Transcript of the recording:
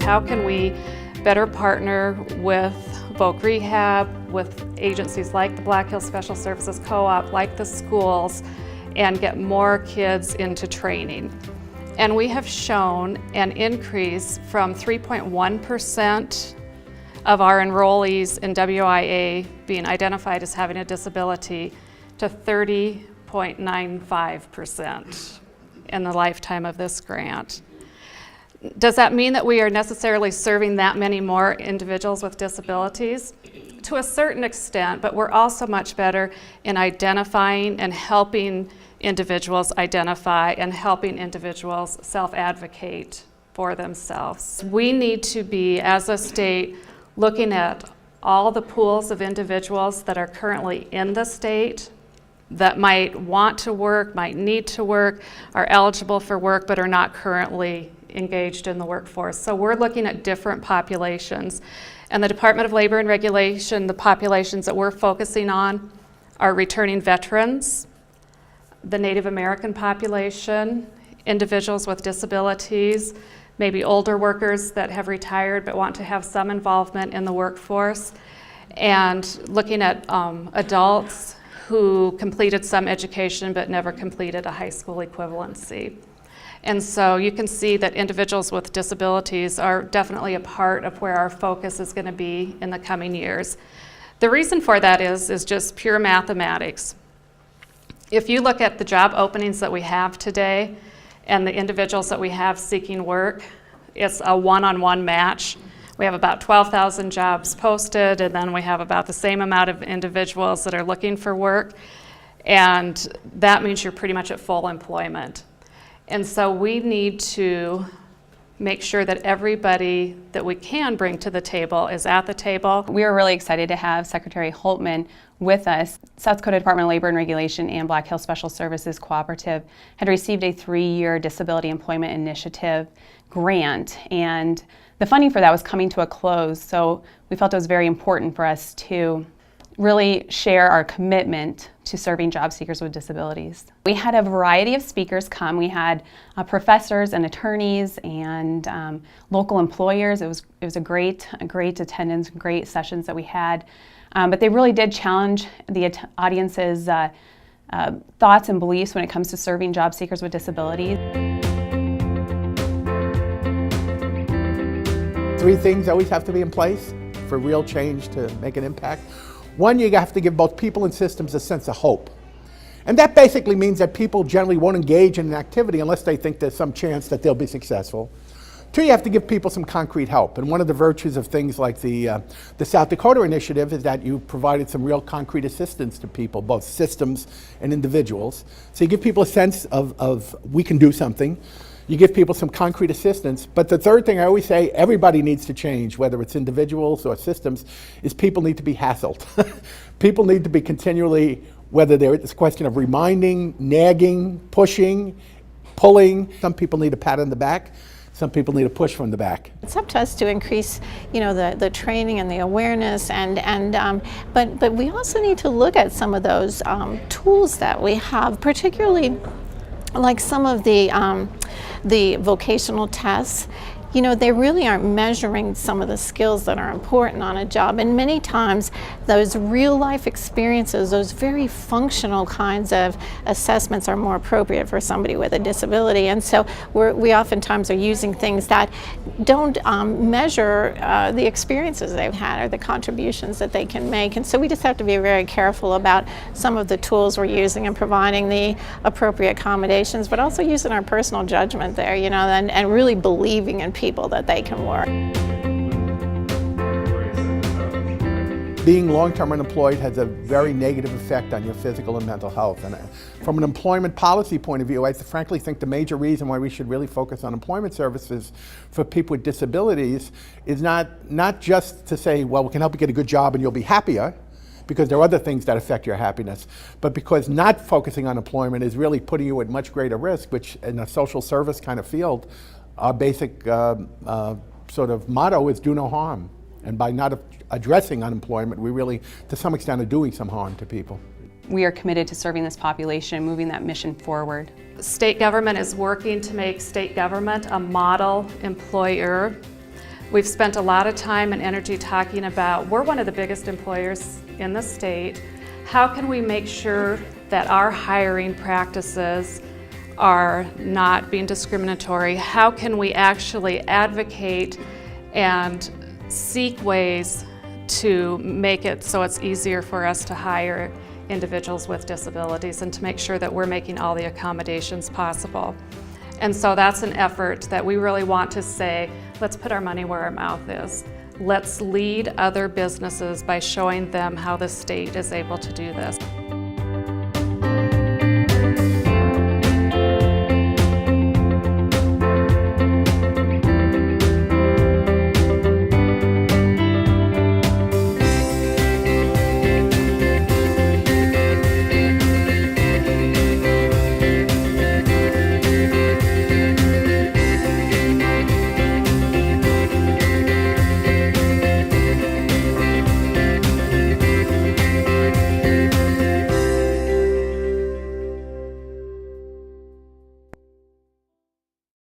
how can we better partner with Voc Rehab, with agencies like the Black Hills Special Services Co-op, like the schools, and get more kids into training. And we have shown an increase from 3.1% of our enrollees in WIA being identified as having a disability to 30.95% in the lifetime of this grant. Does that mean that we are necessarily serving that many more individuals with disabilities? To a certain extent, but we're also much better in identifying and helping individuals identify and helping individuals self-advocate for themselves. We need to be, as a state, looking at all the pools of individuals that are currently in the state that might want to work, might need to work, are eligible for work, but are not currently engaged in the workforce. So we're looking at different populations. And the Department of Labor and Regulation, the populations that we're focusing on are returning veterans, the Native American population, individuals with disabilities, maybe older workers that have retired but want to have some involvement in the workforce, and looking at adults who completed some education but never completed a high school equivalency. And so you can see that individuals with disabilities are definitely a part of where our focus is going to be in the coming years. The reason for that is just pure mathematics. If you look at the job openings that we have today and the individuals that we have seeking work, it's a one-on-one match. We have about 12,000 jobs posted, and then we have about the same amount of individuals that are looking for work, and that means you're pretty much at full employment. And so we need to make sure that everybody that we can bring to the table is at the table. We were really excited to have Secretary Holtman with us. South Dakota Department of Labor and Regulation and Black Hills Special Services Cooperative had received a 3-year Disability Employment Initiative grant, and the funding for that was coming to a close, so we felt it was very important for us to really share our commitment to serving job seekers with disabilities. We had a variety of speakers come. We had professors and attorneys and local employers. It was a great attendance, great sessions that we had. But they really did challenge the audience's thoughts and beliefs when it comes to serving job seekers with disabilities. 3 things always have to be in place for real change to make an impact. 1, you have to give both people and systems a sense of hope. And that basically means that people generally won't engage in an activity unless they think there's some chance that they'll be successful. 2, you have to give people some concrete help. And one of the virtues of things like the South Dakota initiative is that you provided some real concrete assistance to people, both systems and individuals. So you give people a sense of we can do something. You give people some concrete assistance. But the 3rd thing I always say, everybody needs to change, whether it's individuals or systems, is people need to be hassled. People need to be continually, whether it's a question of reminding, nagging, pushing, pulling. Some people need a pat on the back. Some people need a push from the back. It's up to us to increase, the training and the awareness, but we also need to look at some of those tools that we have, particularly like some of the vocational tests. They really aren't measuring some of the skills that are important on a job. And many times those real life experiences, those very functional kinds of assessments are more appropriate for somebody with a disability. And so we oftentimes are using things that don't measure the experiences they've had or the contributions that they can make. And so we just have to be very careful about some of the tools we're using and providing the appropriate accommodations, but also using our personal judgment there, and really believing in people that they can work. Being long-term unemployed has a very negative effect on your physical and mental health. And from an employment policy point of view, I frankly think the major reason why we should really focus on employment services for people with disabilities is not just to say, well, we can help you get a good job and you'll be happier, because there are other things that affect your happiness, but because not focusing on employment is really putting you at much greater risk, which in a social service kind of field, our basic sort of motto is do no harm. And by not addressing unemployment, we really, to some extent, are doing some harm to people. We are committed to serving this population, moving that mission forward. State government is working to make state government a model employer We've spent a lot of time and energy talking about, we're one of the biggest employers in the state. How can we make sure that our hiring practices are not being discriminatory? How can we actually advocate and seek ways to make it so it's easier for us to hire individuals with disabilities and to make sure that we're making all the accommodations possible? And so that's an effort that we really want to say, let's put our money where our mouth is. Let's lead other businesses by showing them how the state is able to do this.